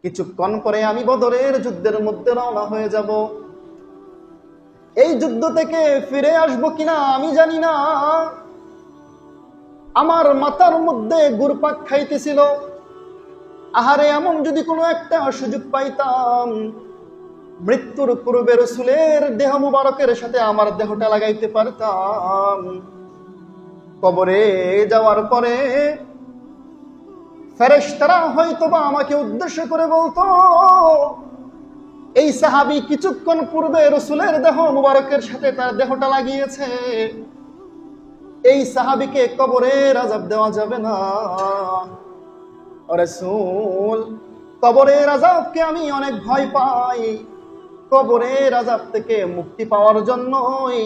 কিছুক্ষণ পরে আমি বদরের যুদ্ধের মধ্যে রওনা হয়ে যাব। এই যুদ্ধ থেকে ফিরে আসবো কিনা আমি জানি না। আমার মাথার মধ্যে ঘুরপাক খাইতেছিল, আহারে এমন যদি কোনো একটা সুযোগ পাইতাম, মৃত্যুর পূর্বে রাসূলের দেহ মুবারকের সাথে আমার দেহটা লাগাইতে পারতাম। কবরে যাওয়ার পরে ফেরেশতারা হয়তোবা আমাকে উদ্দেশ্য করে বলতো, এই সাহাবী কিছুক্ষণ পূর্বে রাসূলের দেহ মুবারকের সাথে তার দেহটা লাগিয়েছে, এই সাহাবীকে কবরের আযাব দেওয়া যাবে না। ও রাসূল, কবরের আযাবকে আমি অনেক ভয় পাই। কবরের আযাব থেকে মুক্তি পাওয়ার জন্যই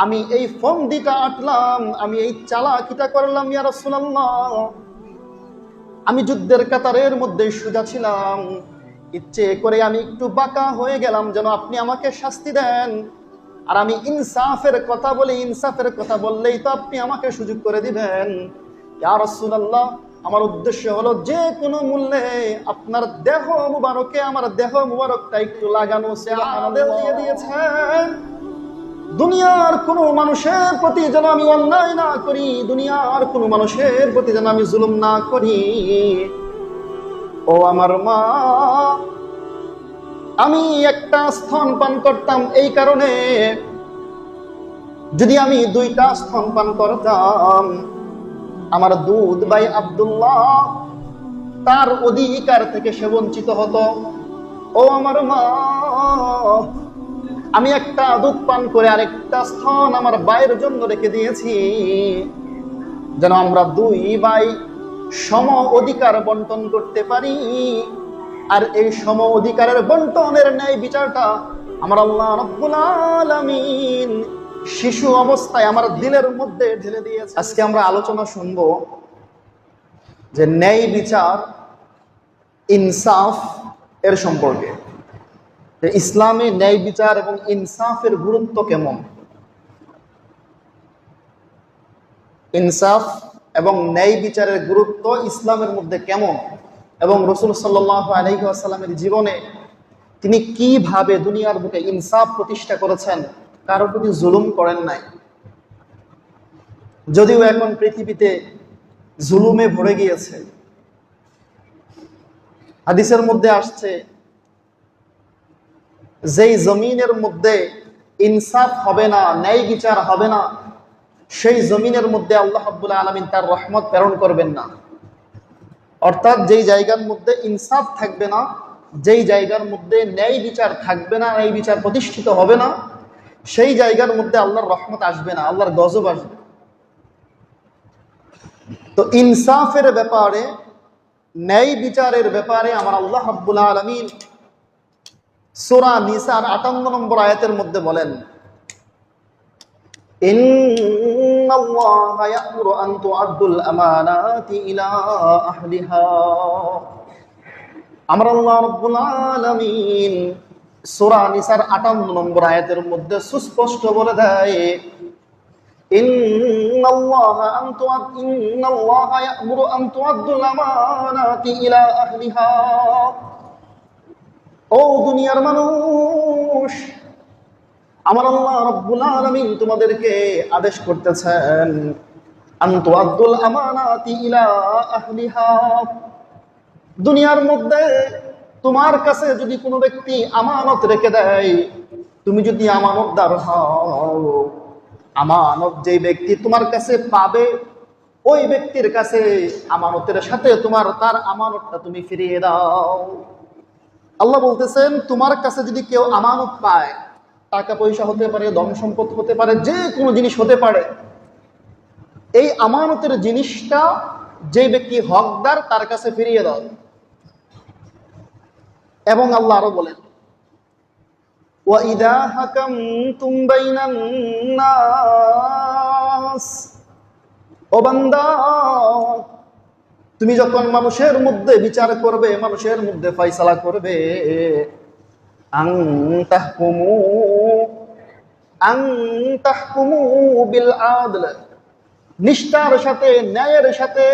আমি এই ফন্দিটা আটলাম, আমি এই চালাকিটা করলাম ইয়া রাসূলুল্লাহ। আমি যুদ্ধের কাতারের মধ্যে সোজা ছিলাম, ইচ্ছে করে আমি একটু বাঁকা হয়ে গেলাম যেন আপনি আমাকে শাস্তি দেন। আর আমি ইনসাফের কথা বলি, ইনসাফের কথা বললেই তো আপনি আমাকে সুযোগ করে দিবেন। ইয়া রাসূলুল্লাহ, আমার উদ্দেশ্য হলো যে কোনো মূল্যে আপনার দেহ মুবারকে আমার দেহ মুবারকটা একটু লাগানো। সে আদেশ দিয়ে দিয়েছেন, দুনিয়ার কোনো মানুষের প্রতি যেন আমি অন্যায় না করি, দুনিয়ার কোনো মানুষের প্রতি যেন আমি জুলুম না করি। ও আমার মা, আমি একটা স্তন পান করতাম, এই কারণে যদি আমি দুইটা স্তন পান করতাম, আমার দুধ ভাই আব্দুল্লাহ তার অধিকার থেকে সে বঞ্চিত হতো। ও আমার মা, আমি একটা দুধ পান করে আরেকটা স্তন আমার ভাইয়ের জন্য রেখে দিয়েছি, যেন আমরা দুই ভাই সম অধিকার বন্টন করতে পারি। আর এই সম অধিকারের বন্টনের ন্যায় বিচারটা আমার আল্লাহ রাব্বুল আলামিন শিশু অবস্থায় আমার দিলের মধ্যে ঢেলে দিয়েছে। আজকে আমরা আলোচনা শুনবো যে ন্যায় বিচার, ইনসাফ এর সম্পর্কে। ইসলামে ন্যায় বিচার এবং ইনসাফের গুরুত্ব কেমন, ইনসাফ এবং ন্যায় বিচারের গুরুত্ব ইসলামের মধ্যে কেমন, এবং রাসূল সাল্লাল্লাহু আলাইহি ওয়াসাল্লামের জীবনে তিনি কিভাবে দুনিয়ার বুকে ইনসাফ প্রতিষ্ঠা করেছেন, কারোর প্রতি জুলুম করেন নাই। যদিও এখন পৃথিবীতে জুলুমে ভরে গিয়েছে। হাদিসের মধ্যে আসছে, যেই জমিনের মধ্যে ইনসাফ হবে না, ন্যায় বিচার হবে না, সেই জমিনের মধ্যে আল্লাহ রাব্বুল আলামিন তার রহমত প্রেরণ করবেন না। অর্থাৎ যেই জায়গার মধ্যে ইনসাফ থাকবে না, যেই জায়গার মধ্যে ন্যায় বিচার থাকবে না, ন্যায় বিচার প্রতিষ্ঠিত হবে না, সেই জায়গার মধ্যে আল্লাহর রহমত আসবে না, আল্লাহর গজব আসবে। তো ইনসাফের ব্যাপারে, ন্যায় বিচারের ব্যাপারে আমার আল্লাহ রাব্বুল আলামিন সূরা নিসার 58 নম্বর আয়াতের মধ্যে বলেন, ইন্নাল্লাহা ইয়া'মুরু আন তু'আদ্দুল আমানাতি ইলা আহলিহা। আমার আল্লাহ রাব্বুল আলামিন সূরা নিসার 58 নম্বর আয়াতের মধ্যে সুস্পষ্ট বলে দেয়, ইন্নাল্লাহা ইয়া'মুরু আন তু'আদ্দুল আমানাতি ইলা আহলিহা। ও দুনিয়ার মানুষ, আমার আল্লাহ রাব্বুল আলামিন তোমাদেরকে আদেশ করতেছেন, আন তু'আদ্দুল আমানাতি ইলা আহলিহা। দুনিয়ার মধ্যে তোমার কাছে যদি কোনো ব্যক্তি আমানত রেখে দেয়, তুমি যদি আমানতদার হও, আমানত যেই ব্যক্তি তোমার কাছে পাবে, ওই ব্যক্তির কাছে আমানতের সাথে তোমার তার আমানতটা তুমি ফিরিয়ে দাও। আল্লাহ বলতেছেন, তোমার কাছে যদি কেউ আমানত পায়, টাকা পয়সা হতে পারে, ধন সম্পদ হতে পারে, যে কোনো জিনিস হতে পারে, এই আমানতের জিনিসটা যে ব্যক্তি হকদার তার কাছে ফিরিয়ে দাও। এবং আল্লাহ আরো বলেন, ওয়াইদা হাকামতুম বাইনান নাস, ও বান্দা, তুমি যখন মানুষের মধ্যে বিচার করবে, মানুষের মধ্যে ফয়সালা করবে, আন তাহকুমু বিল আদল, নিষ্ঠার সাথে, ন্যায়ের সাথে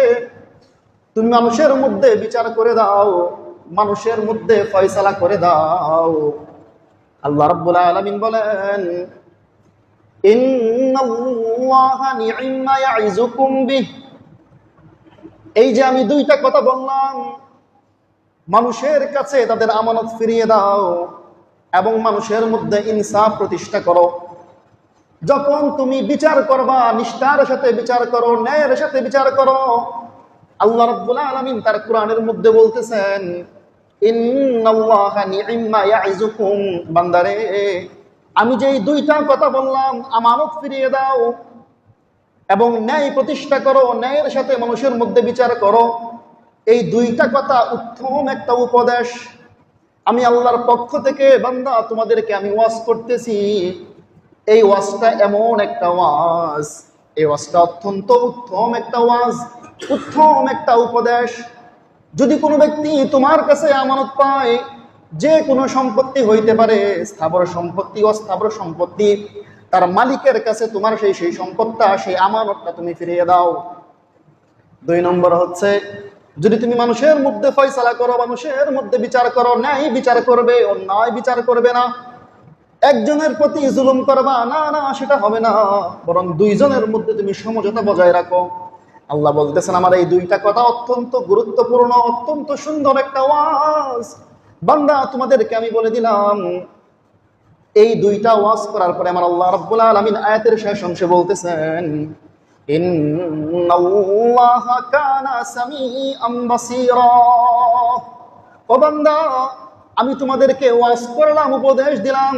তুমি মানুষের মধ্যে বিচার করে দাও। মানুষের মধ্যে ফয়সালা করে দাও। আল্লাহ রাব্বুল আলামিন বলেন, ইন্নাল্লাহা নি'মা ইয়াইযুকুম বিহি, এই যে আমি দুইটা কথা বললাম, মানুষের কাছে তাদের আমানত ফিরিয়ে দাও এবং মানুষের মধ্যে ইনসাফ প্রতিষ্ঠা করো। যখন তুমি বিচার করবা, নিষ্ঠার সাথে বিচার করো, ন্যায়ের সাথে বিচার করো। আল্লাহ রাব্বুল আলামিন তার কোরআনের মধ্যে বলতেছেন, ইন্নাল্লাহা নি'মা ইয়াইযুকুম, বান্দারে আমি যে এই দুইটা কথা বললাম, আমানত ফিরিয়ে দাও এবং ন্যায় প্রতিষ্ঠা করো, ন্যায়ের সাথে মানুষের মধ্যে বিচার করো, এই দুইটা কথা উত্তম একটা উপদেশ। আমি আল্লাহর পক্ষ থেকে বান্দা তোমাদেরকে আমি ওয়াজ করতেছি। এই ওয়াজটা এমন একটা ওয়াজ, এই ওয়াজটা অত্যন্ত উত্তম একটা ওয়াজ, উত্তম একটা উপদেশ। যদি কোনো ব্যক্তি তোমার কাছে আমানত পায়, যে কোনো সম্পত্তি হইতে পারে, স্থাবর সম্পত্তি, অস্থাবর সম্পত্তি, তার মালিকের কাছে তোমার সেই সম্পদটা, সেই আমানতটা তুমি ফিরিয়ে দাও। 2 নম্বর হচ্ছে, যদি তুমি মানুষের মধ্যে ফয়সালা করো, মানুষের মধ্যে বিচার করো, ন্যায় বিচার করবে, অন্যায় বিচার করবে না। একজনের প্রতি জুলুম করবা না, না সেটা হবে না, বরং দুইজনের মধ্যে তুমি সমঝোতা বজায় রাখো। আল্লাহ বলতেছেন, আমার এই দুইটা কথা অত্যন্ত গুরুত্বপূর্ণ, অত্যন্ত সুন্দর একটা ওয়াজ। বান্দা তোমাদেরকে আমি বলে দিলাম। এই দুইটা ওয়াজ করার পরে আমার আল্লাহ রাব্বুল আলামিন আয়াতের শেষ অংশে বলতেছেন, ইন্নাল্লাহা কানা সামিআম বাসীরা। ও বান্দা, আমি তোমাদেরকে ওয়াজ করলাম, উপদেশ দিলাম,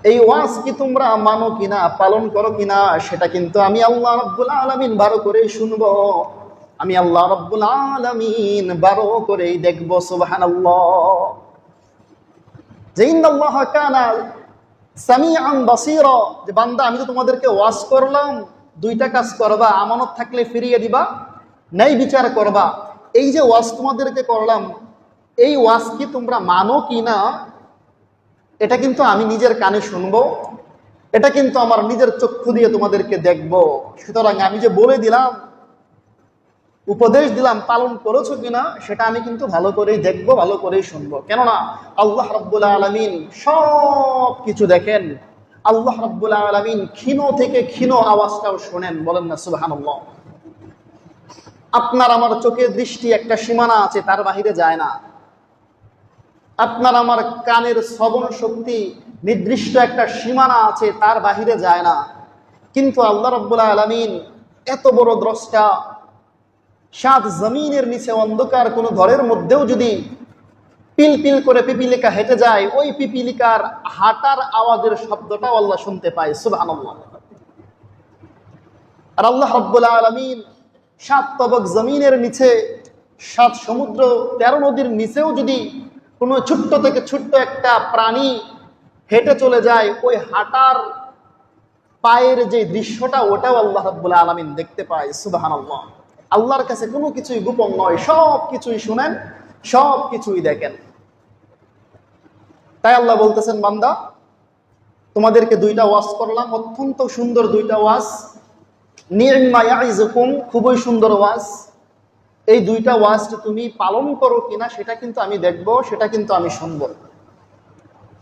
এই ওয়াজ কি তোমরা মানো কিনা, পালন করো কিনা, সেটা কিন্তু আমি আল্লাহ রাব্বুল আলামিন ভালো করে শুনবো, আমি আল্লাহ রাব্বুল আলামিন ভালো করেই দেখবো। সুবহানাল্লাহ। যে ইন্নাল্লাহা কানা সামিআন বাসীরা, যে বান্দা আমি তো তোমাদেরকে ওয়াজ করলাম, দুইটা কাজ করবা, আমানত থাকলে ফিরিয়ে দিবা, ন্যায় বিচার করবা। এই যে ওয়াজ তোমাদেরকে করলাম, এই ওয়াজ কি তোমরা মানো কিনা, এটা কিন্তু আমি নিজের কানে শুনবো, এটা কিন্তু আমার নিজের চক্ষু দিয়ে তোমাদেরকে দেখবো। সুতরাং আমি যে বলে দিলাম, উপদেশ দিলাম, পালন করেছো কিনা সেটা আমি কিন্তু ভালো করেই দেখবো, ভালো করেই শুনবো। কেননা আল্লাহ রাব্বুল আলামিন সব কিছু দেখেন। আল্লাহ রাব্বুল আলামিন ক্ষীণ থেকে ক্ষীণ আওয়াজটাও শোনেন। বলেন না সুবহানাল্লাহ। আপনার আমার চোখের দৃষ্টি একটা সীমানা আছে, তার বাহিরে যায় না। আপনার আমার কানের শ্রবণ শক্তি নির্দিষ্ট একটা সীমানা আছে, তার বাহিরে যায় না। কিন্তু আল্লাহ রাব্বুল আলামিন এত বড় দ্রষ্টা, 7 জমিনের নিচে অন্ধকার কোনো ঘরের মধ্যেও যদি পিল পিল করে পিপিলিকা হেঁটে যায়, ওই পিপিলিকার হাঁটার আওয়াজের শব্দটাও আল্লাহ শুনতে পায়। সুবহানাল্লাহ। আর আল্লাহ রাব্বুল আলামিন 7 তবক জমিনের নিচে, 7 সমুদ্র, 13 নদীর নিচেও যদি কোনো ছোট্ট থেকে ছোট্ট একটা প্রাণী হেঁটে চলে যায়, ওই হাঁটার পায়ের যে দৃশ্যটা, ওটাও আল্লাহ রাব্বুল আলামিন দেখতে পায়। সুবহানাল্লাহ। আল্লাহর কাছে কোনো কিছুই গোপন নয়, সব কিছুই শুনেন, সব কিছুই দেখেন। তাই আল্লাহ বলতেছেন, বান্দা তোমাদেরকে দুইটা ওয়াজ করলাম, অত্যন্ত সুন্দর দুইটা ওয়াজ। নি'মা ইয়াইযুকুম, খুবই সুন্দর ওয়াজ। এই দুইটা ওয়াজ তুমি পালন করো কিনা সেটা কিন্তু আমি দেখবো, সেটা কিন্তু আমি শুনবো।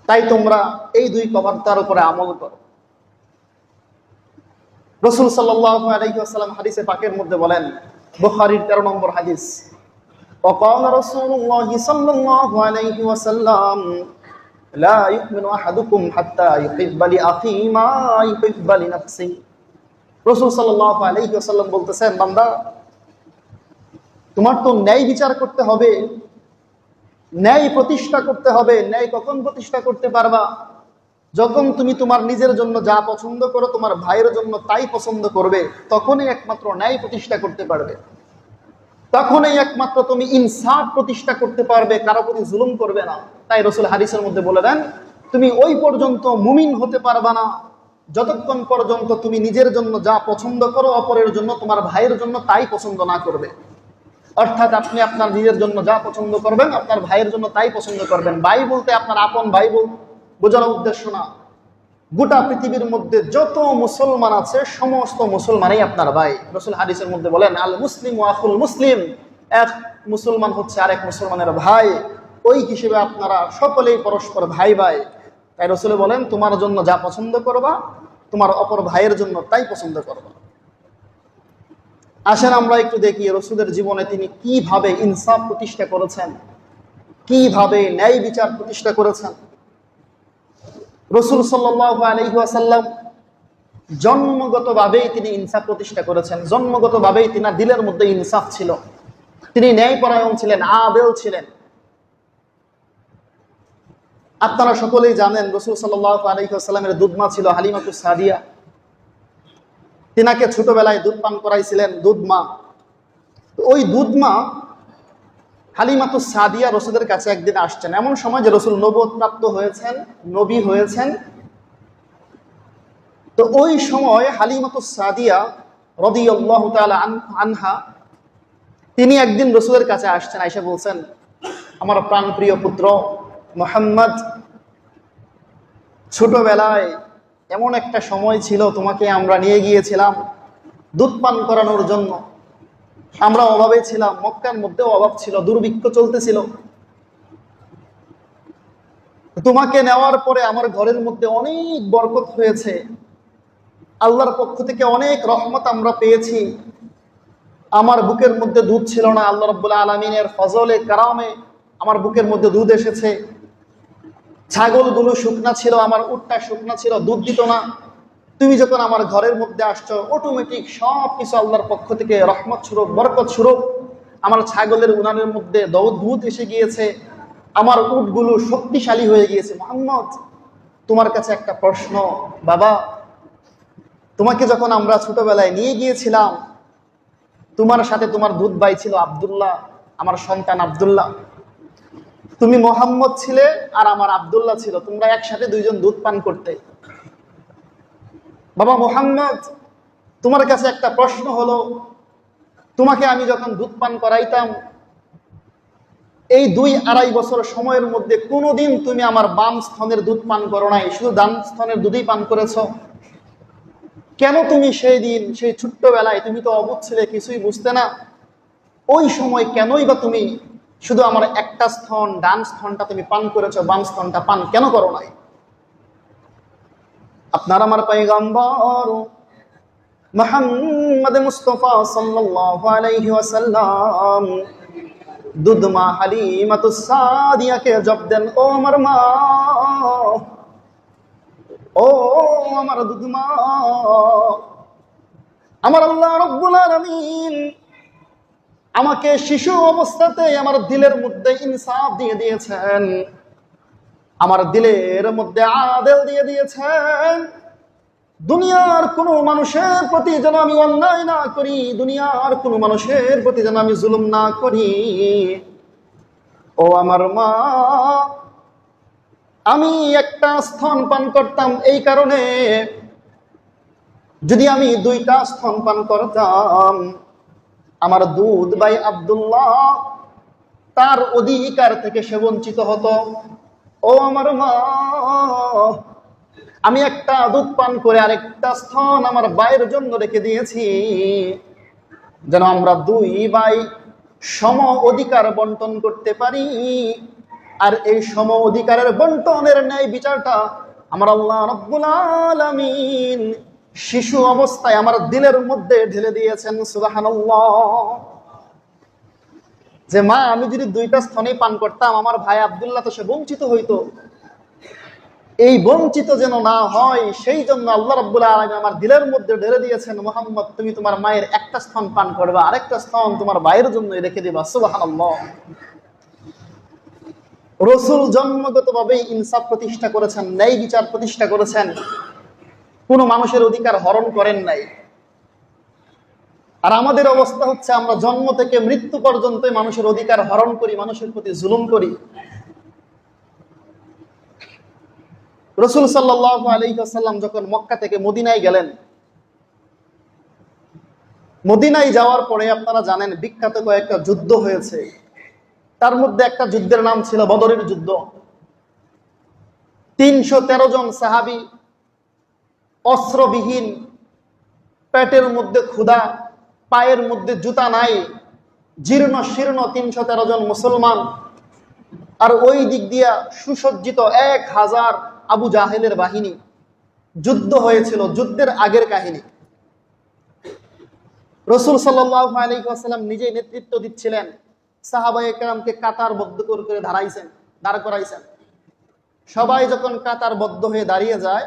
তাই তোমরা এই দুই কথার উপরে আমল করো। রাসূল সাল্লাল্লাহু আলাইহি ওয়াসাল্লাম হাদিসে পাকের মধ্যে বলেন, বুখারীর 13 নম্বর হাদিস, ওয়াকালা রাসূলুল্লাহ সাল্লাল্লাহু আলাইহি ওয়াসাল্লাম, লা ইউমিনু আহাদুকুম হাত্তা ইউহিব্বা লিআখিহি মা ইউহিব্বা লিনাফসিহি। রাসূল সাল্লাল্লাহু আলাইহি ওয়াসাল্লাম বলতেছেন, বান্দা তোমার তো ন্যায় বিচার করতে হবে, ন্যায় প্রতিষ্ঠা করতে হবে। ন্যায় কখন প্রতিষ্ঠা করতে পারবা? যখন তুমি তোমার নিজের জন্য যা পছন্দ করো, তোমার ভাইয়ের জন্য তাই পছন্দ করবে, তখনই একমাত্র ন্যায় প্রতিষ্ঠা করতে পারবে। তখনই একমাত্র তুমি ইনসাফ প্রতিষ্ঠা করতে পারবে, কারো প্রতি জুলুম করবে না। তাই রাসূল হাদিসের মধ্যে বলে দেন, তুমি ওই পর্যন্ত মুমিন হতে পারবা না যতক্ষণ পর্যন্ত তুমি নিজের জন্য যা পছন্দ করো, অপরের জন্য, তোমার ভাইয়ের জন্য তাই পছন্দ না করবে। অর্থাৎ আপনি আপনার নিজের জন্য যা পছন্দ করবেন, আপনার ভাইয়ের জন্য তাই পছন্দ করবেন। ভাই বলতে আপনার আপন ভাই বোঝানোর উদ্দেশ্য না। গোটা পৃথিবীর মধ্যে যত মুসলমান আছে, সমস্ত মুসলমানই আপনার ভাই। রাসূল হাদিসের মধ্যে বলেন, আল মুসলিম ওয়া আখুল মুসলিম, এক মুসলমান হচ্ছে আরেক মুসলমানের ভাই। ওই হিসেবে আপনারা সকলেই পরস্পর ভাই ভাই। তাই রাসূল বলেন, তোমার জন্য যা পছন্দ করবা তোমার অপর ভাইয়ের জন্য তাই পছন্দ করবা। আসেন আমরা একটু দেখি রাসূলের জীবনে তিনি কিভাবে ইনসাফ প্রতিষ্ঠা করেছেন, কিভাবে ন্যায় বিচার প্রতিষ্ঠা করেছেন। রাসূল সাল্লাল্লাহু আলাইহি ওয়াসাল্লাম জন্মগতভাবেই তিনি ইনসাফ প্রতিষ্ঠা করেছেন। জন্মগতভাবেই তিনার দিলের মধ্যে ইনসাফ ছিল, তিনি ন্যায়পরায়ণ ছিলেন, আদেল ছিলেন। আপনারা সকলেই জানেন রাসূল সাল্লাল্লাহু আলাইহি ওয়াসাল্লামের দুধমা ছিল হালিমাতুস সাদিয়া। তিনাকে ছোটবেলায় দুধ পান করাইছিলেন দুধমা। ওই দুধমা হালিমাতুস সাদিয়া রাসূলের কাছে একদিন আসছেন, এমন সময় যে রাসূল নবুয়ত প্রাপ্ত হয়েছেন, নবী হয়েছেন। তো ওই সময় হালিমাতুস সাদিয়া রাদিয়াল্লাহু তাআলা আনহা তিনি একদিন রাসূলের কাছে আসছেন, আয়েশা বলছেন, আমার প্রাণপ্রিয় পুত্র মুহাম্মদ, ছোটবেলায় এমন একটা সময় ছিল তোমাকে আমরা নিয়ে গিয়েছিলাম দুধ পান করানোর জন্য। আমরা অভাবে ছিলাম, মক্কার মধ্যেও অভাব ছিল, দুর্ভিক্ষ চলতেছিল। তোমাকে নেওয়ার পরে আমার ঘরের মধ্যে অনেক বরকত হয়েছে, আল্লাহর পক্ষ থেকে অনেক রহমত আমরা পেয়েছি। আমার বুকের মধ্যে দুধ ছিল না, আল্লাহ রাব্বুল আলামিনের ফজলে কারামে আমার বুকের মধ্যে দুধ এসেছে। ছাগলগুলো শুকনা ছিল, আমার উটটা শুকনা ছিল, দুধ দিত না। তুমি যখন আমার ঘরের মধ্যে আসছো, অটোমেটিক সব কিছু আল্লাহর পক্ষ থেকে রহমত স্বরূপ, বরকত স্বরূপ আমার ছাগলের উনানের মধ্যে দুধ এসে গিয়েছে, আমার উটগুলো শক্তিশালী হয়ে গিয়েছে। মুহাম্মদ, তোমার কাছে একটা প্রশ্ন, বাবা, তোমাকে যখন আমরা ছোটবেলায় নিয়ে গিয়েছিলাম, তোমার সাথে তোমার দুধ ভাই ছিল আব্দুল্লাহ, আমার সন্তান আব্দুল্লাহ। তুমি মোহাম্মদ ছিলে আর আমার আব্দুল্লাহ ছিল, তোমরা একসাথে দুইজন দুধ পান করতে। বাবা মুহাম্মদ, তোমার কাছে একটা প্রশ্ন হলো, তোমাকে আমি যখন দুধ পান করাইতাম, এই 2-2.5 বছর সময়ের মধ্যে কোনোদিন তুমি আমার বাম স্তনের দুধ পান করো নাই, শুধু ডান স্তনের দুধই পান করেছ। কেন তুমি সেই দিন, সেই ছোট্টবেলায়, তুমি তো অবুঝ ছিলে, কিছুই বুঝতে না, ওই সময় কেনই বা তুমি শুধু আমার একটা স্তন, ডান স্তনটা তুমি পান করেছো, বাম স্তনটা পান কেন করো নাই? আপনার আমার পয়গম্বর মুহাম্মদ মুস্তাফা সাল্লাল্লাহু আলাইহি ওয়াসাল্লাম দুধমা হালিমাতুস সাদিয়াকে জব দেন, ও আমার মা, ও আমার দুধমা, আমার আল্লাহ রাব্বুল আলামিন আমাকে শিশু অবস্থাতে আমার দিলের মধ্যে ইনসাফ দিয়ে দিয়েছেন, আমার দিলের মধ্যে আদেল দিয়ে দিয়েছেন। দুনিয়ার কোনো মানুষের প্রতি যেন আমি অন্যায় না করি, দুনিয়ার কোনো মানুষের প্রতি যেন আমি জুলুম না করি। ও আমার মা, আমি একটা স্তন পান করতাম, এই কারণে যদি আমি 2টা স্তন পান করতাম, আমার দুধ ভাই আব্দুল্লাহ তার অধিকার থেকে সে বঞ্চিত হতো। ও আমার মা, আমি একটা দুধ পান করে আরেকটা স্তন আমার ভাইয়ের জন্য রেখে দিয়েছি, যেন আমরা 2 ভাই সম অধিকার বন্টন করতে পারি। আর এই সম অধিকারের বন্টনের ন্যায় বিচারটা আমার আল্লাহ রাব্বুল আলামিন শিশু অবস্থায় আমার দিলের মধ্যে ঢেলে দিয়েছেন। সুবহানাল্লাহ। যে মা, আমি যদি 2টা স্তনে পান করতাম, আমার ভাই আব্দুল্লাহ তো সে বঞ্চিত হইতো। এই বঞ্চিত যেন না হয়, সেই জন্য আল্লাহ রাব্বুল আলামিন আমার দিলের মধ্যে ঢেলে দিয়েছেন, মুহাম্মদ, তুমি তোমার মায়ের একটা স্তন পান করবা, আরেকটা স্তন তোমার ভাইয়ের জন্য রেখে দিবা। সুবহানাল্লাহ। রাসূল জন্মগতভাবেই ইনসাফ প্রতিষ্ঠা করেছেন, ন্যায় বিচার প্রতিষ্ঠা করেছেন, কোনো মানুষের অধিকার হরণ করেন নাই। আর আমাদের অবস্থা হচ্ছে, আমরা জন্ম থেকে মৃত্যু পর্যন্ত মানুষের অধিকার হরণ করি, মানুষের প্রতি জুলুম করি। রাসূল সাল্লাল্লাহু আলাইহি ওয়াসাল্লাম যখন মক্কা থেকে মদিনায় গেলেন, মদিনায় যাওয়ার পরে আপনারা জানেন বিখ্যাত কয়েকটা যুদ্ধ হয়েছে। তার মধ্যে একটা যুদ্ধের নাম ছিল বদরের যুদ্ধ। 313 জন সাহাবী অস্ত্রবিহীন, পেটের মধ্যে ক্ষুধা, পায়ের মধ্যে জুতা নাই, জীর্ণ শীর্ণ 313 জন মুসলমান আর ওই দিক দিয়া সুসজ্জিত 1000 আবু জাহেলের বাহিনী। যুদ্ধ হয়েছিল, যুদ্ধের আগের কাহিনী। রাসূল সাল্লাল্লাহু আলাইহি ওয়াসাল্লাম নিজেই নেতৃত্ব দিচ্ছিলেন, সাহাবায়ে কেরামকে কাতারবদ্ধ করে দাঁড় করাইছেন। সবাই যখন কাতারবদ্ধ হয়ে দাঁড়িয়ে যায়,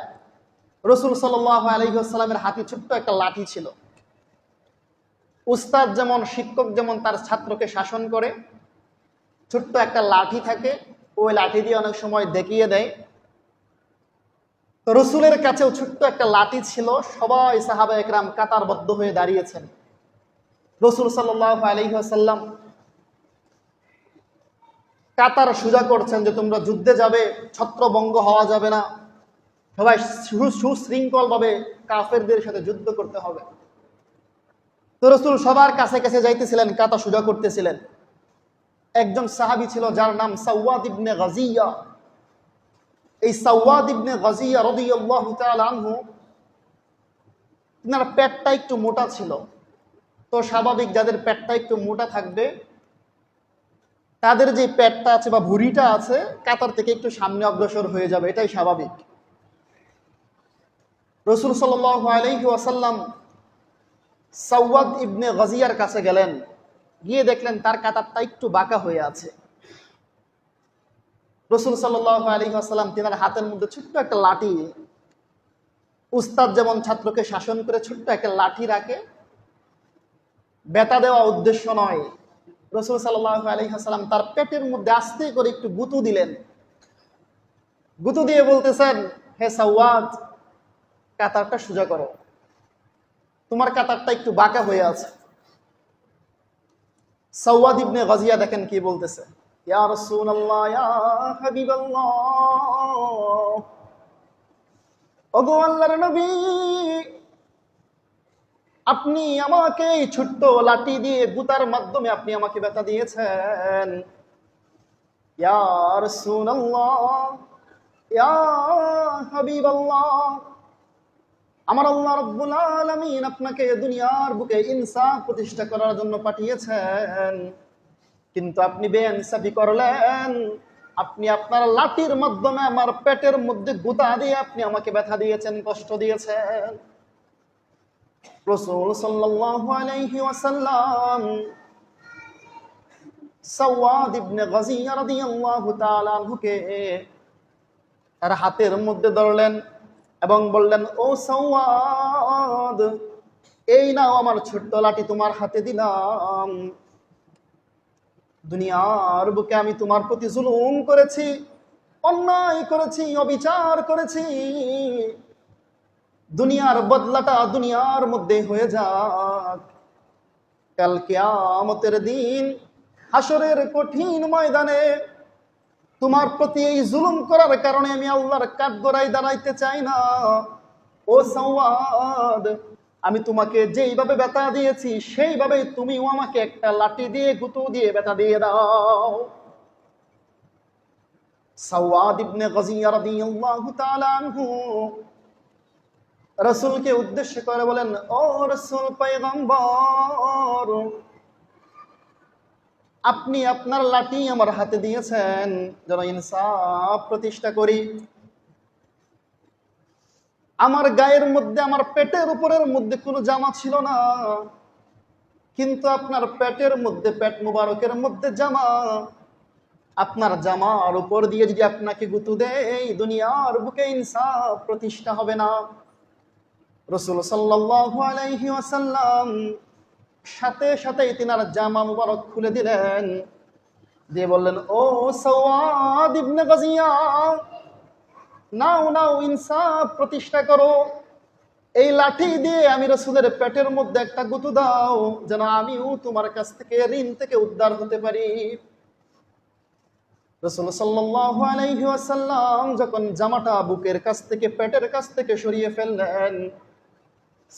রাসূল সাল্লাল্লাহু আলাইহি ওয়াসাল্লামের হাতে ছোট্ট একটা লাঠি ছিল। উস্তাদ যেমন, শিক্ষক যেমন তার ছাত্রকে শাসন করে, ছোট্ট একটা লাঠি থাকে, ওই লাঠি দিয়ে অনেক সময় দেখিয়ে দেয়। তো রাসূলের কাছেও ছোট্ট একটা লাঠি ছিল। সবাই সাহাবায়ে কেরাম কাতারবদ্ধ হয়ে দাঁড়িয়েছেন। রাসূল সাল্লাল্লাহু আলাইহি ওয়াসাল্লাম কাতার সোজা করছেন যে তোমরা যুদ্ধে যাবে, ছত্রভঙ্গ হওয়া যাবে না, সবাই সুশৃঙ্খল ভাবে কাফেরদের সাথে যুদ্ধ করতে হবে। তো রাসূল সবার কাছে কাছে যাইতেছিলেন, কাতার সোজা করতেছিলেন। একজন সাহাবী ছিল যার নাম সাওয়াদ ইবনে গাজিয়া। এই সাওয়াদ ইবনে গাজিয়া রাদিয়াল্লাহু তাআলা আনহু, তার পেটটা একটু মোটা ছিল। তো স্বাভাবিক, যাদের পেটটা একটু মোটা থাকবে তাদের যে পেটটা আছে বা ভুঁড়িটা আছে কাতার থেকে একটু সামনে অগ্রসর হয়ে যাবে, এটাই স্বাভাবিক। রাসূল সাল্লাল্লাহু আলাইহি ওয়াসাল্লাম সাওয়াদ ইবনে গাজিয়ার কাছে গেলেন, গিয়ে দেখলেন তার কাতারটা একটু বাঁকা হয়ে আছে। রাসূল সাল্লাল্লাহু আলাইহি ওয়াসাল্লাম তিনার হাতের মধ্যে ছোট্ট একটা লাঠি, উস্তাদ যেমন ছাত্রকে শাসন করে ছোট্ট একটা লাঠি রাখে, বেতা দেওয়া উদ্দেশ্য নয়, রাসূল সাল্লাল্লাহু আলাইহি ওয়াসাল্লাম তার পেটের মধ্যে আস্তে করে একটু গুঁতো দিলেন। গুঁতো দিয়ে বলতেছেন, হে সাওয়াদ, কাতারটা সোজা করো, তোমার কাতারটা একটু বাঁকা হয়ে আছে। সাওয়াদ ইবনে গাজিয়া দেখেন কি বলতেছে, ইয়া রাসূলুল্লাহ, ইয়া হাবিবাল্লাহ, ওগো আল্লাহর নবী, আপনি আমাকে এই ছোট্ট লাঠি দিয়ে গুতার মাধ্যমে আপনি আমাকে ব্যথা দিয়েছেন। ইয়া রাসূলুল্লাহ, ইয়া হাবিবাল্লাহ, আমার আল্লাহ রাব্বুল আলামিন আপনাকে দুনিয়ার বুকে ইনসাফ প্রতিষ্ঠা করার জন্য পাঠিয়েছেন, কিন্তু আপনি বেইনসাফি করলেন। আপনি আপনার লাঠির মাধ্যমে আমার পেটের মধ্যে গুতা দিয়ে আপনি আমাকে ব্যথা দিয়েছেন, কষ্ট দিয়েছেন। রাসূল সাল্লাল্লাহু আলাইহি ওয়াসাল্লাম সাওয়াদ ইবনে গাজিয়া রাদিয়াল্লাহু তাআলা আনহুকে তার হাতের মধ্যে ধরলেন এবং বললেন, ও সাওয়াদ, এই নাও আমার ছোট্ট লাঠি, তোমার হাতে দিলাম। দুনিয়ার বুকে আমি তোমার প্রতি জুলুম করেছি, অন্যায় করেছি, অবিচার করেছি। দুনিয়ার বদলাটা দুনিয়ার মধ্যে হয়ে যাক। কাল কিয়ামতের দিন হাসরের কঠিন ময়দানে তোমার প্রতি এই জুলুম করার কারণে আমি আল্লাহর কাঠগড়ায় দাঁড়াইতে চাই না। ও সাওয়াদ, আমি তোমাকে যেইভাবে ব্যথা দিয়েছি সেইভাবে তুমিও আমাকে একটা লাঠি দিয়ে গুঁতো দিয়ে ব্যথা দিয়ে দাও। সাওয়াদ ইবনে গাজিয়া রাদিয়াল্লাহু তাআলা আনহু রাসূলকে উদ্দেশ্য করে বলেন, ও রাসূল পয়গম্বর, আপনি আপনার লাঠি আমার হাতে দিয়েছেন যেন ইনসাফ প্রতিষ্ঠা করি। আমার গায়ের মধ্যে, আমার পেটের উপরের মধ্যে কোনো জামা ছিল না, কিন্তু আপনার পেটের মধ্যে, পেট মুবারকের মধ্যে জামা। আপনার জামার উপর দিয়ে যদি আপনাকে গুঁতো দেই, দুনিয়ার বুকে ইনসাফ প্রতিষ্ঠা হবে না। রাসূল সাল্লাল্লাহু আলাইহি ওয়াসাল্লাম সাথে সাথেই তিনার জামা মুবারক খুলে দিলেন, দিয়ে বললেন, ও সাওয়াদ ইবনে গাজিয়া, নাও নাও, ইনসাফ প্রতিষ্ঠা করো। এই লাঠি দিয়ে আমি রাসূলের পেটের মধ্যে একটা গুঁতো দাও, যেন আমিও তোমার কাছ থেকে, ঋণ থেকে উদ্ধার হতে পারি। রাসূল সাল্লাল্লাহু আলাইহি ওয়াসাল্লাম যখন জামাটা বুকের কাছ থেকে, পেটের কাছ থেকে সরিয়ে ফেললেন,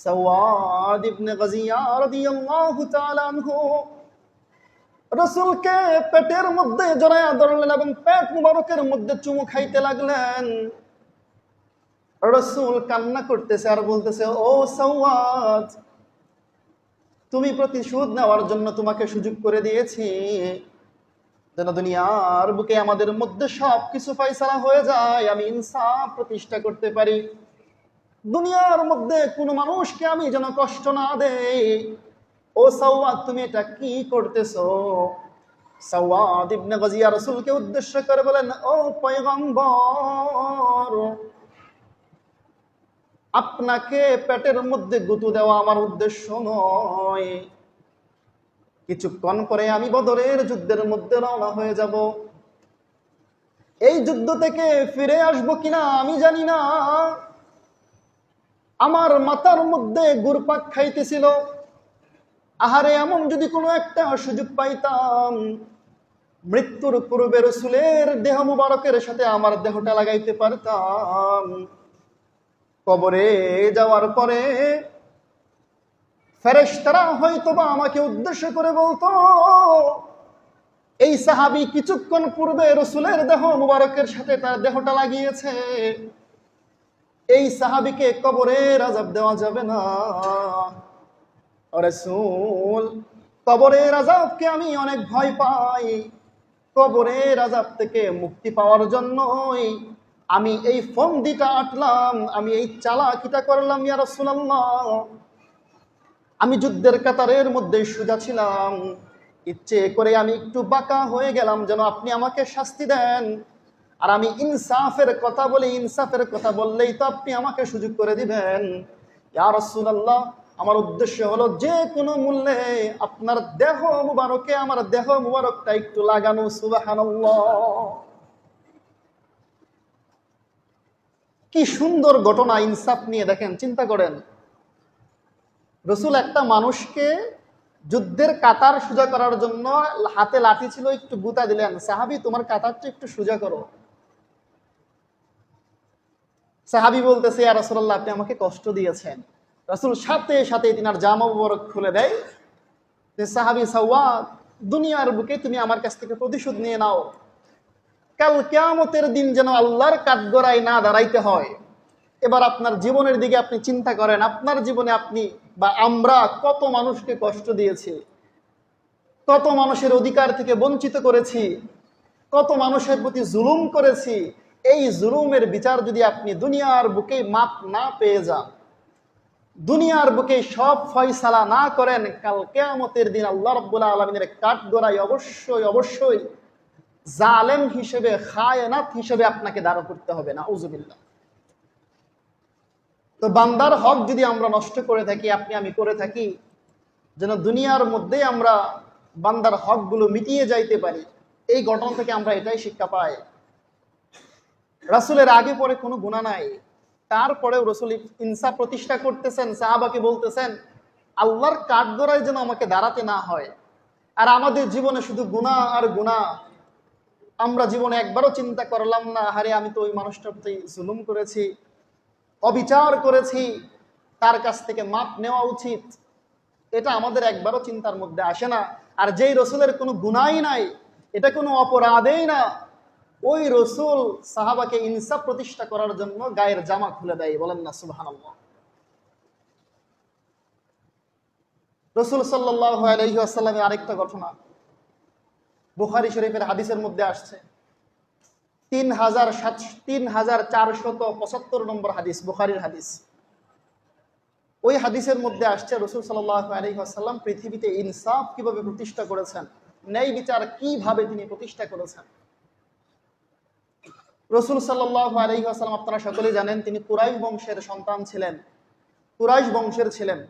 সাওয়াদ ইবনে গাজিয়া রাদিয়াল্লাহু তাআলা আনহু রাসূলকে পেটের মধ্যে জড়ায়া ধরলেন এবং পেট মুবারকের মধ্যে চুমু খাইতে লাগলেন। রাসূল কান্না করতেছে আর বলতেছে, ও সাওয়াদ, তুমি প্রতিশোধ নেওয়ার জন্য তোমাকে সুযোগ করে দিয়েছি, যেন দুনিয়ার বুকে আমাদের মধ্যে সবকিছু ফয়সালা হয়ে যায়, আমি ইনসাফ প্রতিষ্ঠা করতে পারি। দুনিয়ার মধ্যে কোনো মানুষকে আমি যেন কষ্ট না দেই। ও সাওয়াদ, তুমি এটা কি করতেছো? সাওয়াদ ইবনে গাজিয়া রাসূলকে উদ্দেশ্য করে বলেন, ও পয়গম্বর, আপনাকে পেটের মধ্যে গুঁতো দেওয়া আমার উদ্দেশ্য নয়। কিছুক্ষণ পরে আমি বদরের যুদ্ধের মধ্যে রওনা হয়ে যাব। এই যুদ্ধ থেকে ফিরে আসবো কিনা আমি জানি না। আমার মাথার মধ্যে ঘুরপাক খাইতেছিল, আহারে এমন যদি কোনো একটা সুযোগ পাইতাম, মৃত্যুর পূর্বে রাসূলের দেহ মুবারকের সাথে আমার দেহটা লাগাইতে পারতাম। কবরে যাওয়ার পরে ফেরেশতারা হয়তোবা আমাকে উদ্দেশ্য করে বলতো, এই সাহাবী কিছুক্ষণ পূর্বে রাসূলের দেহ মুবারকের সাথে তার দেহটা লাগিয়েছে, এই সাহাবীকে কবরের আযাব দেওয়া যাবে না। রাসূল, কবরের আযাবকে আমি অনেক ভয় পাই। কবরের আযাব থেকে মুক্তি পাওয়ার জন্যই আমি এই ফন্দিটা আটলাম, আমি এই চালাকিটা করলাম ইয়া রাসূলুল্লাহ। আমি যুদ্ধের কাতারের মধ্যে সোজা ছিলাম, ইচ্ছে করে আমি একটু বাঁকা হয়ে গেলাম যেন আপনি আমাকে শাস্তি দেন। আর আমি ইনসাফের কথা বলি, ইনসাফের কথা বললেই তো আপনি আমাকে সুযোগ করে দিবেন। ইয়া রাসূলুল্লাহ, আমার উদ্দেশ্য হলো যে কোনো মূল্যে আপনার দেহ মুবারকে আমার দেহ মুবারকটা একটু লাগানো। সুবহানাল্লাহ, কি সুন্দর ঘটনা! ইনসাফ নিয়ে দেখেন, চিন্তা করেন, রাসূল একটা মানুষকে যুদ্ধের কাতার সোজা করার জন্য হাতে লাঠি ছিল, একটু গুতা দিলেন, সাহাবী তোমার কাতারটা একটু সোজা করো। সাহাবী বলতেছে, ইয়া রাসূলুল্লাহ, আপনি আমাকে কষ্ট দিয়েছেন। রাসূল সাথে সাথে তিনার জামা মুবারক খুলে দেয় যে, সাহাবী সাওয়াদ, দুনিয়ার বুকে তুমি আমার কাছ থেকে প্রতিশোধ নিয়ে নাও, কাল কিয়ামতের দিন যেন আল্লাহর কাঠগড়ায় না দাঁড়াইতে হয়। এবার আপনার জীবনের দিকে আপনি চিন্তা করেন, আপনার জীবনে আপনি বা আমরা কত মানুষকে কষ্ট দিয়েছি, কত মানুষের অধিকার থেকে বঞ্চিত করেছি, কত মানুষের প্রতি জুলুম করেছি। এই জুলুমের বিচার যদি আপনি দুনিয়ার বুকে মাপ না পেয়ে যান, দুনিয়ার বুকে সব ফয়সালা না করেন, কাল কিয়ামতের দিন আল্লাহ রাব্বুল আলামিনের কাঠগড়ায় অবশ্যই অবশ্যই জালেম হিসেবে, খায়নাত হিসেবে আপনাকে দাঁড় করতে হবে। নাউযুবিল্লাহ। তো বান্দার হক যদি আমরা নষ্ট করে থাকি, আপনি আমি করে থাকি, যেন দুনিয়ার মধ্যে আমরা বান্দার হকগুলো মিটিয়ে যাইতে পারি। এই ঘটনা থেকে আমরা এটাই শিক্ষা পাই। রাসূলের আগে পরে কোনো গুনাহ নাই, তারপরেও রাসূল ইনসাফ প্রতিষ্ঠা করতেছেন, সাহাবাকে বলতেছেন আল্লাহর কাঠগড়ায় যেন আমাকে দাঁড়াতে না হয়। আর আমাদের জীবনে শুধু গুনাহ আর গুনাহ। আমরা জীবনে একবারও চিন্তা করলাম না, আরে আমি তো ওই মানুষটার প্রতি জুলুম করেছি, অবিচার করেছি, তার কাছ থেকে মাপ নেওয়া উচিত। এটা আমাদের একবারও চিন্তার মধ্যে আসে না। আর যেই রাসূলের কোনো গুনাহই নাই, এটা কোনো অপরাধেই না, ওই রাসূল সাহাবাকে ইনসাফ প্রতিষ্ঠা করার জন্য গায়ের জামা খুলে দেয়। বলেন না সুবহানাল্লাহ। রাসূল সাল্লাল্লাহু আলাইহি ওয়াসাল্লামের আরেকটা ঘটনা বুখারী শরীফের হাদিসের মধ্যে আসছে, 3475 নম্বর হাদিস, বুখারীর হাদিস। ওই হাদিসের মধ্যে আসছে রাসূল সাল্লাল্লাহু আলাইহি ওয়াসাল্লাম পৃথিবীতে ইনসাফ কিভাবে প্রতিষ্ঠা করেছেন, ন্যায় বিচার কিভাবে তিনি প্রতিষ্ঠা করেছেন। রাসূল সাল্লাল্লাহু আলাইহি ওয়াসাল্লাম, আপনারা সকলেই জানেন, তিনি কুরাইশ বংশের সন্তান ছিলেন, কুরাইশ বংশের ছিলেন।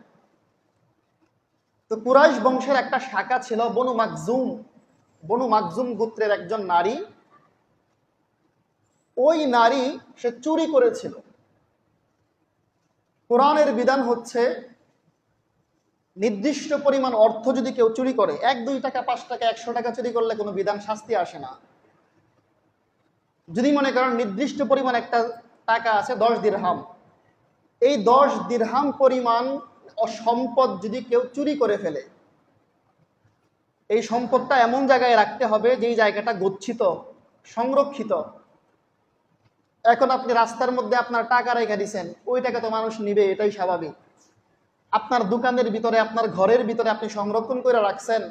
তো কুরাইশ বংশের একটা শাখা ছিল বনু মাকজুম। বনু মাকজুম গোত্রের একজন নারী, ওই নারী সে চুরি করেছিল। কোরআনের বিধান হচ্ছে, নির্দিষ্ট পরিমাণ অর্থ যদি কেউ চুরি করে, 1-2 টাকা 5 টাকা 100 টাকা চুরি করলে কোনো বিধান শাস্তি আসে না। যদি মনে করেন নির্দিষ্ট পরিমাণ একটা টাকা আছে 10 দিরহাম, এই 10 দিরহাম পরিমাণ সম্পদ যদি কেউ চুরি করে ফেলে, এই সম্পদটা এমন জায়গায় রাখতে হবে যেই জায়গাটা গচ্ছিত, সংরক্ষিত। এখন আপনি রাস্তার মধ্যে আপনার টাকা রেখে দিচ্ছেন, ওই টাকা তো মানুষ নিবে, এটাই স্বাভাবিক। আপনার দোকানের ভিতরে, আপনার ঘরের ভিতরে আপনি সংরক্ষণ করে রাখছেন,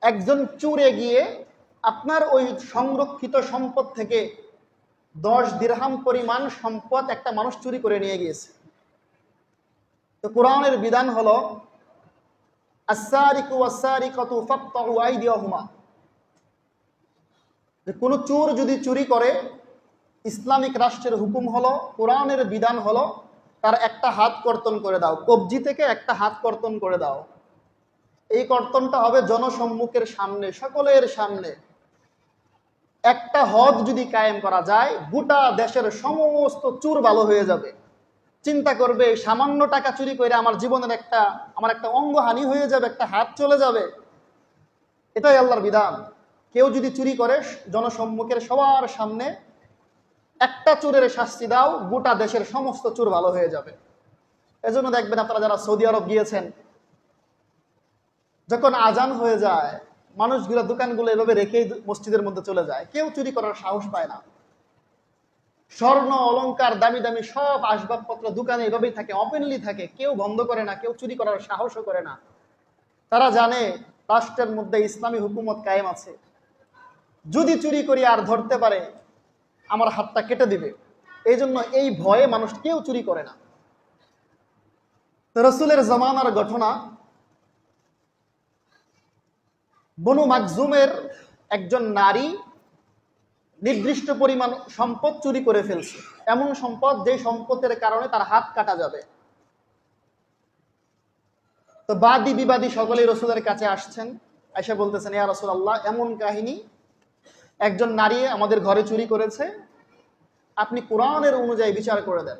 একজন চুরে গিয়ে আপনার ওই সংরক্ষিত সম্পদ থেকে 10 দিরহাম পরিমাণ সম্পদ একটা মানুষ চুরি করে নিয়ে গিয়েছে। তো কোরআনের বিধান হলো আস-সারিকু ওয়াস-সারিকাতু ফাকতাউ আইদিয়াহুমা, যে কোন চোর যদি চুরি করে, ইসলামিক রাষ্ট্রের হুকুম হলো, কোরআনের বিধান হলো তার একটা হাত কর্তন করে দাও, কবজি থেকে একটা হাত কর্তন করে দাও। এই কর্তনটা হবে জনসম্মুখের সামনে, সকলের সামনে। একটা হদ যদি কায়েম করা যায়, গোটা দেশের সমস্ত চুর ভালো হয়ে যাবে। চিন্তা করবে সামান্য টাকা চুরি করে আমার জীবনের আমার একটা অঙ্গহানি হয়ে যাবে, একটা হাত চলে যাবে। এটাই আল্লাহর বিধান। কেউ যদি চুরি করে জনসম্মুখের সবার সামনে একটা চোরের শাস্তি দাও, গোটা দেশের সমস্ত চোর ভালো হয়ে যাবে। এজন্য দেখবেন আপনারা যারা সৌদি আরব গিয়েছেন, যখন আজান হয়ে যায় মানুষগুলো দোকানগুলো এভাবে রেখেই মসজিদের মধ্যে চলে যায়, কেউ চুরি করার সাহস পায় না। স্বর্ণ অলংকার দামি দামি সব আসবাবপত্র দোকানে এভাবেই থাকে, ওপেনলি থাকে, কেউ বন্ধ করে না, কেউ চুরি করার সাহসও করে না। তারা জানে রাষ্ট্রের মধ্যে ইসলামী হুকুমত কায়েম আছে, যদি চুরি করি আর ধরতে পারে আমার হাতটা কেটে দিবে। এই জন্য এই ভয়ে মানুষ কেউ চুরি করে না। তো রাসূলের জামানার ঘটনা, বনু মাকজুমের একজন নারী নির্দিষ্ট পরিমাণ সম্পদ চুরি করে ফেলছে, এমন সম্পদ যে সম্পদের কারণে তার হাত কাটা যাবে। তো বাদী বিবাদী সকলেই রাসূলের কাছে আসছেন, আয়েশা বলতেছেন, ইয়া রাসূলুল্লাহ, এমন কাহিনী, একজন নারী আমাদের ঘরে চুরি করেছে, আপনি কোরআনের অনুযায়ী বিচার করে দেন।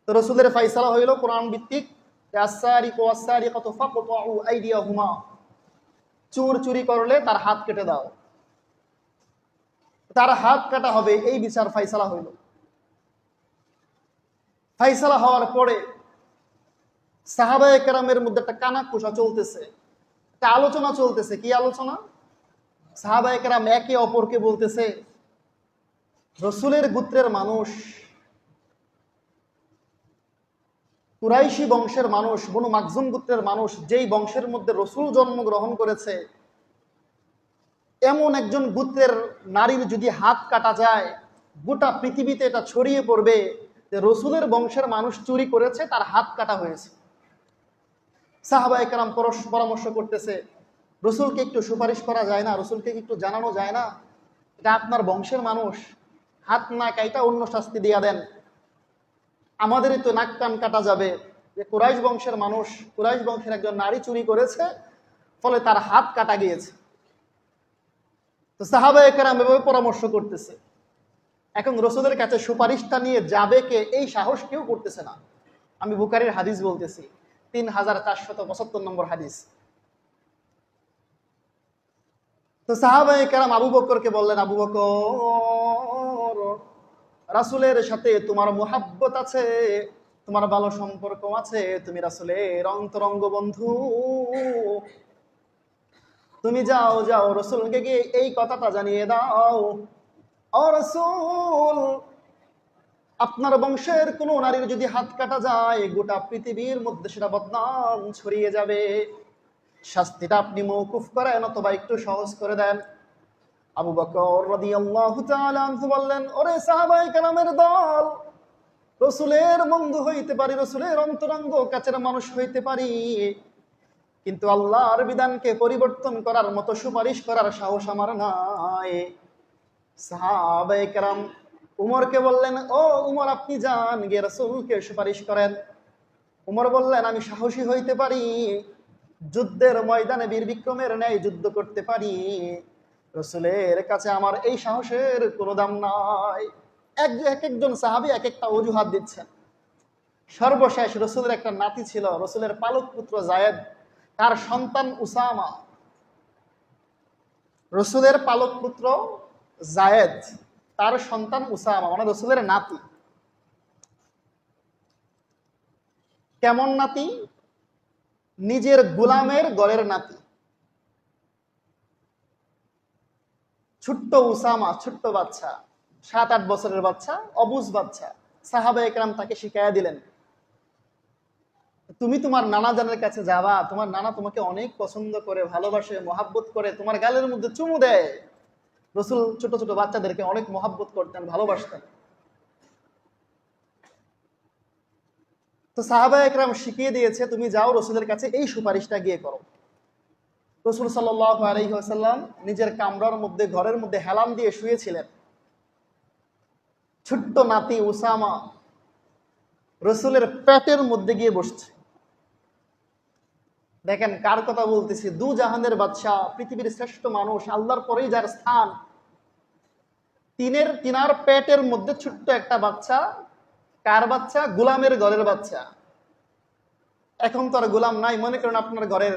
তো রাসূলের ফয়সালা হইল কোরআন ভিত্তিক, আস-সারিকু ওয়াস-সারিকাতু ফাকতাউ আইদিয়াহুমা, চোর চুরি করলে তার হাত কেটে দাও, তার হাত কাটা হবে, এই বিচার ফয়সালা হইল। ফয়সালা হওয়ার পরে সাহাবায়ে কেরামের মধ্যে একটা কানাকুশা চলতেছে, একটা আলোচনা চলতেছে। কি আলোচনা? সাহাবায়ে কেরাম একে অপরকে বলতেছে, রাসূলের গোত্রের মানুষ, কুরাইশি বংশের মানুষ, বনু মাকজুম গোত্রের মানুষ, যেই বংশের মধ্যে রাসূল জন্মগ্রহণ করেছে, এমন একজন গোত্রের নারীর যদি হাত কাটা যায়, গোটা পৃথিবীতে এটা ছড়িয়ে পড়বে যে রাসূলের বংশের মানুষ চুরি করেছে, তার হাত কাটা হয়েছে। সাহাবায়ে কেরাম পরামর্শ করতেছে, রাসূলকে একটু সুপারিশ করা যায় না, রাসূলকে একটু জানানো যায় না, এটা আপনার বংশের মানুষ, হাত না কাইটা অন্য শাস্তি দিয়া দেন, আমাদেরই তো নাক কান কাটা যাবে যে কুরাইশ বংশের মানুষ, কুরাইশ বংশের একজন নারী চুরি করেছে, ফলে তার হাত কাটা গিয়েছে। তো সাহাবায়ে কেরাম এভাবে পরামর্শ করতেছে। এখন রাসূলের কাছে সুপারিশটা নিয়ে যাবে কে, এই সাহস কেউ করতেছে না। আমি বুখারীর হাদিস বলতেছি, 3475 নম্বর হাদিস। তো সাহাবায়ে কেরাম আবু বকরকে বললেন, আবু বকর, রাসূলের সাথে তোমার মুহাব্বত আছে, তোমার ভালো সম্পর্ক আছে, তুমি রাসূলের অন্তরঙ্গ বন্ধু, তুমি যাও যাও রাসূলকে গিয়ে এই কথাটা জানিয়ে দাও, ও রাসূল, আপনার বংশের কোন নারীর যদি হাত কাটা যায়, গোটা পৃথিবীর মধ্যে সেটা বদনাম ছড়িয়ে যাবে, শাস্তিটা আপনি মওকুফ করেন অথবা একটু সহজ করে দেন। আবু বকর রাদিয়াল্লাহু তাআলা আনহু বললেন, ওরে সাহাবায়ে কেরামের দল, রাসূলের বন্ধু হইতে পারি, রাসূলের অন্তরঙ্গ কাছের মানুষ হইতে পারি, কিন্তু আল্লাহর বিধানকে পরিবর্তন করার মতো সুপারিশ করার সাহস আমার নাই। সাহাবায়ে কেরাম উমরকে বললেন, ও উমর, আপনি যান গিয়ে রাসূলকে সুপারিশ করেন। উমর বললেন, আমি সাহসী হইতে পারি, যুদ্ধের ময়দানে বীর বিক্রমের ন্যায় যুদ্ধ করতে পারি, রাসূলের কাছে আমার এই সাহসের কোনো দাম নাই। এক একজন সাহাবী এক একটা অজুহাত দিচ্ছেন। সর্বশেষ রাসূলের একটা নাতি ছিল, রাসূলের পালক পুত্র যায়েদ, তার সন্তান উসামা, রাসূলের পালক পুত্র যায়েদ, তার সন্তান উসামা, মানে রাসূলের নাতি। কেমন নাতি? নিজের গোলামের গড়ের নাতি। ছোট্ট উসামা, ছোট্ট বাচ্চা, 7-8 বছরের বাচ্চা, অবুঝ বাচ্চা। সাহাবায়ে কেরাম তাকে শিখাইয়া দিলেন। তুমি তোমার নানা জানের কাছে যাবা, তোমার নানা তোমাকে অনেক পছন্দ করে, ভালোবাসে, মহাব্বত করে, তোমার গালের মধ্যে চুমু দেয়। রসুল ছোট ছোট বাচ্চাদেরকে অনেক মহাব্বত করতেন, ভালোবাসতেন। তো সাহাবা একরাম শিখিয়ে দিয়েছে, তুমি যাও রসুলের কাছে এই সুপারিশটা গিয়ে করো। রসুল সাল্লাল্লাহু আলাইহি ওয়াসাল্লাম নিজের কামরার মধ্যে, ঘরের মধ্যে হেলান দিয়ে শুয়েছিলেন। ছোট্ট নাতি উসামা রসুলের পেটের মধ্যে গিয়ে বসছে। দেখেন কার কথা বলতেছি, দু জাহানের বাদশাহ, পৃথিবীর শ্রেষ্ঠ মানুষ, আল্লাহর পরেই যার স্থান, তিনার পেটের মধ্যে ছোট্ট একটা বাচ্চা। কার বাচ্চা? গোলামের ঘরের বাচ্চা। এখন তো আর গোলাম নাই, মনে করেন আপনার ঘরের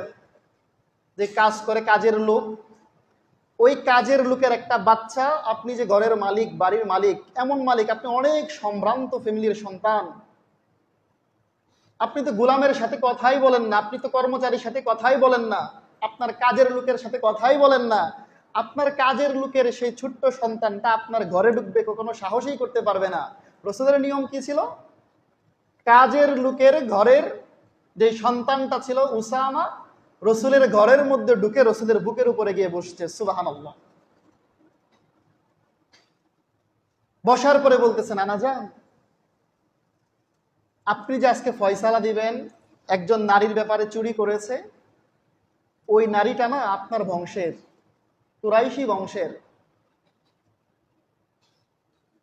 যে কাজ করে, কাজের লোক, ওই কাজের লোকের একটা বাচ্চা। আপনি যে ঘরের মালিক, বাড়ির মালিক, এমন মালিক, আপনি অনেক সম্ভ্রান্ত ফ্যামিলির সন্তান, আপনি তো গোলামের সাথে কথাই বলেন না, আপনি তো কর্মচারীর সাথে কথাই বলেন না, আপনার কাজের লোকের সাথে কথাই বলেন না। আপনার কাজের লোকের সেই ছোট্ট সন্তানটা আপনার ঘরে ঢুকবে, কখনো সাহসই করতে পারবে না। রসুলের নিয়ম কি ছিল? কাজের লোকের ঘরের যে সন্তানটা ছিল উসামা, রসুলের ঘরের মধ্যে ঢুকে রসুলের বুকের উপরে গিয়ে বসছে। সুবহানাল্লাহ। বসার পরে বলতেছে, নানা যান, আপনি যে আজকে ফয়সালা দিবেন একজন নারীর ব্যাপারে, চুরি করেছে, ওই নারীটা না আপনার বংশের, কুরাইশি বংশের।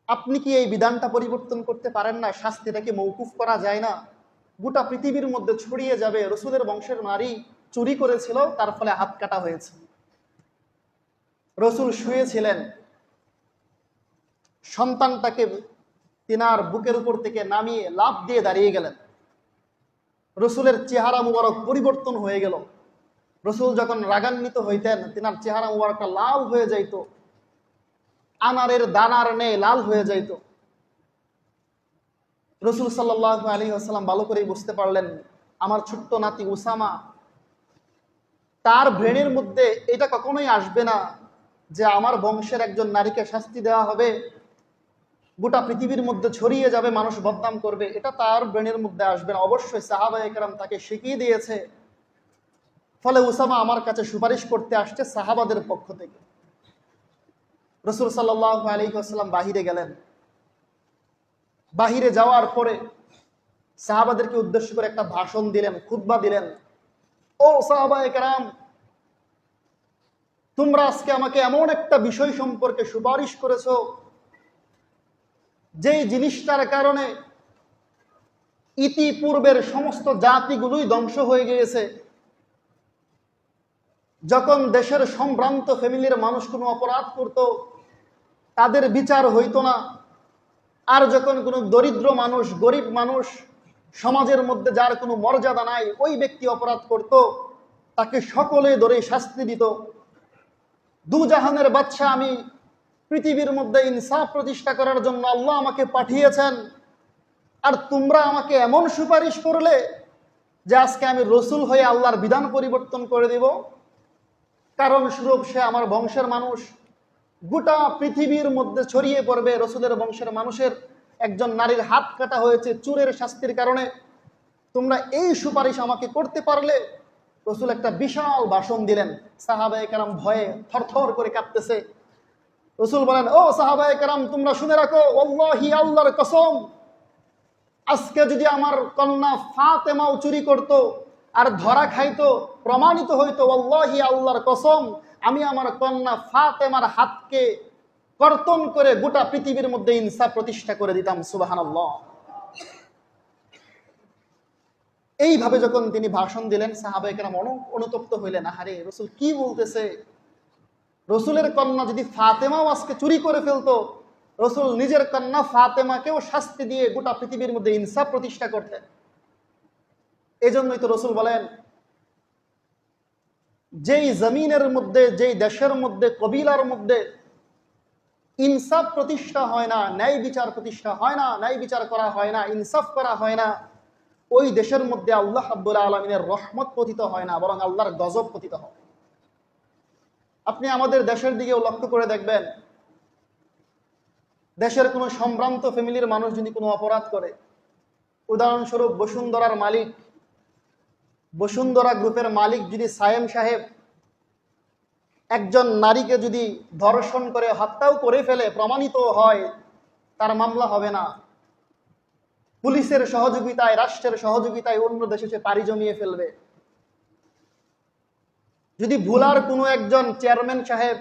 আপনি কি এই বিধানটা পরিবর্তন করতে পারেন না? শাস্তিটাকে মওকুফ করা যায় না? গোটা পৃথিবীর মধ্যে ছড়িয়ে যাবে রসুলের বংশের নারী চুরি করেছিল, তার ফলে হাত কাটা হয়েছে। রসুল শুয়েছিলেন, সন্তানটাকে তিনার বুকের উপর থেকে নামিয়ে লাফ দিয়ে দাঁড়িয়ে গেলেন। রসুলের চেহারা মুবারক পরিবর্তন হয়ে গেল। রসুল যখন রাগান্বিত হইতেন, তিনার চেহারা মুবারকটা লাল হয়ে যাইত, আনারের দানার নে লাল হয়ে যাইত। রসুল সাল্লাল্লাহু আলাইহি ওয়াসাল্লাম ভালো করেই বুঝতে পারলেন, আমার ছোট্ট নাতি উসামা, তার ব্রেনের মধ্যে এটা কখনোই আসবে না যে আমার বংশের একজন নারীকে শাস্তি দেওয়া হবে, গোটা পৃথিবীর মধ্যে ছড়িয়ে যাবে, মানুষ বদনাম করবে, এটা তার ব্রেনের মধ্যে আসবে না। অবশ্যই সাহাবায়ে কেরাম তাকে শিখিয়ে দিয়েছে। ফলে উসামা আমার কাছে সুপারিশ করতে আসছে সাহাবাদের পক্ষ থেকে। রসুল সাল্লাল্লাহু আলাইহি ওয়াসাল্লাম বাহিরে গেলেন। বাহিরে যাওয়ার পরে সাহাবাদেরকে উদ্দেশ্য করে একটা ভাষণ দিলেন, খুতবা দিলেন। ও সাহাবায়ে কেরাম, তোমরা আজকে আমাকে এমন একটা বিষয় সম্পর্কে সুপারিশ করেছো, যেই জিনিসটার কারণে ইতিপূর্বের সমস্ত জাতিগুলোই ধ্বংস হয়ে গিয়েছে। যখন দেশের সম্ভ্রান্ত ফ্যামিলির মানুষ কোনো অপরাধ করত, তাদের বিচার হইতো না। আর যখন কোনো দরিদ্র মানুষ, গরিব মানুষ, সমাজের মধ্যে যার কোনো মর্যাদা নাই, ওই ব্যক্তি অপরাধ করত, তাকে সকলে ধরে শাস্তি দিত। দু জাহানের বাদশা আমি, পৃথিবীর মধ্যে ইনসাফ প্রতিষ্ঠা করার জন্য আল্লাহ আমাকে পাঠিয়েছেন, আর তোমরা আমাকে এমন সুপারিশ করলে যে আজকে আমি রসুল হয়ে আল্লাহর বিধান পরিবর্তন করে দিব। কারণ স্বরূপ সে আমার বংশের মানুষ, গোটা পৃথিবীর মধ্যে ছড়িয়ে পড়বে রসুলের বংশের মানুষের একজন নারীর হাত কাটা হয়েছে চুরের শাস্তির কারণে, তোমরা এই সুপারিশ আমাকে করতে পারলে। রসুল একটা বিশাল ভাষণ দিলেন। সাহাবায়ে কেরাম ভয়ে থরথর করে কাঁপতেছে। রসুল বলেন, ও সাহাবায়ে কেরাম, তোমরা শুনে রাখো, ওয়াল্লাহি, আল্লাহর কসম, আজকে যদি আমার কন্যা ফাতেমাও চুরি করত আর ধরা খাইতো, প্রমাণিত হইতো, ওয়াল্লাহি, আল্লাহর কসম, আমি আমার কন্যা ফাতেমার হাতকে কর্তন করে গোটা পৃথিবীর মধ্যে ইনসাফ প্রতিষ্ঠা করে দিতাম। সুবহানাল্লাহ। এইভাবে যখন তিনি ভাষণ দিলেন, সাহাবায়ে কেরাম অনুতপ্ত হইলেন। আহারে, রসুল কি বলতেছে? রসুলের কন্যা যদি ফাতেমাও আজকে চুরি করে ফেলতো, রসুল নিজের কন্যা ফাতেমাকেও শাস্তি দিয়ে গোটা পৃথিবীর মধ্যে ইনসাফ প্রতিষ্ঠা করতেন। এই জন্যই তো রসুল বলেন, যেই জমিনের মধ্যে, যেই দেশের মধ্যে, কবিলার মধ্যে ইনসাফ প্রতিষ্ঠা হয় না, ন্যায় বিচার প্রতিষ্ঠা হয় না, ন্যায় বিচার করা হয় না, ইনসাফ করা হয় না, ওই দেশের মধ্যে আল্লাহ রাব্বুল আলামিনের রহমত পতিত হয় না, বরং আল্লাহর গজব পতিত হয়। আপনি আমাদের দেশের দিকেও লক্ষ্য করে দেখবেন, দেশের কোনো সম্ভ্রান্ত ফ্যামিলির মানুষ যদি কোনো অপরাধ করে, উদাহরণস্বরূপ বসুন্ধরার মালিক বসুন্ধরা গ্রুপের মালিক যদি সায়েম সাহেব একজন নারীকে যদি ধর্ষণ করে হত্যাও করে ফেলে, প্রমাণিত হয়, তার মামলা হবে না। পুলিশের সহযোগিতায়, রাষ্ট্রের সহযোগিতায় অন্য দেশে সে পাড়ি জমিয়ে ফেলবে। যদি ভুলার কোনো একজন চেয়ারম্যান সাহেব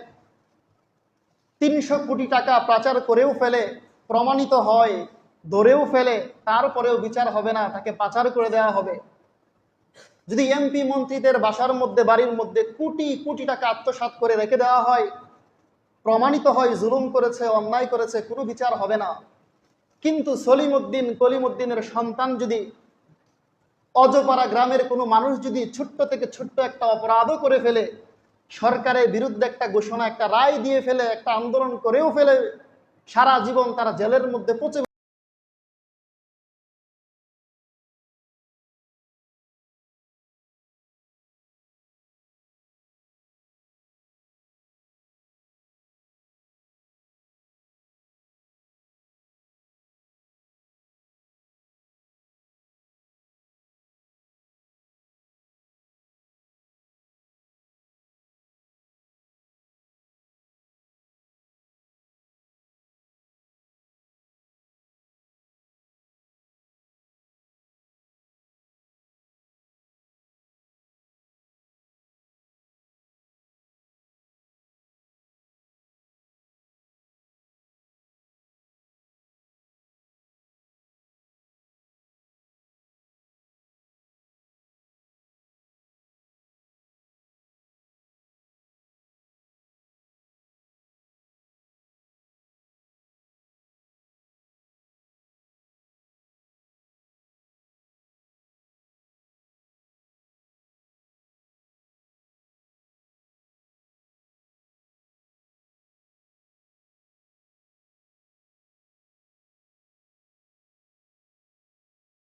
300 কোটি টাকা পাচার করেও ফেলে, প্রমাণিত হয়, ধরেও ফেলে, তারপরেও বিচার হবে না, তাকে পাচার করে দেওয়া হবে। যদি এমপি মন্ত্রীদের বাসার মধ্যে, বাড়ির মধ্যে কোটি কোটি টাকা আত্মসাৎ করে রেখে দেওয়া হয়, প্রমাণিত হয় জুলুম করেছে, অন্যায় করেছে, কোনো বিচার হবে না। কিন্তু সলিমউদ্দিন, কলিমউদ্দিনের সন্তান যদি, অজপাড়া গ্রামের কোনো মানুষ যদি ছোট্ট থেকে ছোট্ট একটা অপরাধও করে ফেলে, সরকারের বিরুদ্ধে একটা ঘোষণা, একটা রায় দিয়ে ফেলে, একটা আন্দোলন করেও ফেলে, সারা জীবন তারা জেলের মধ্যে পচে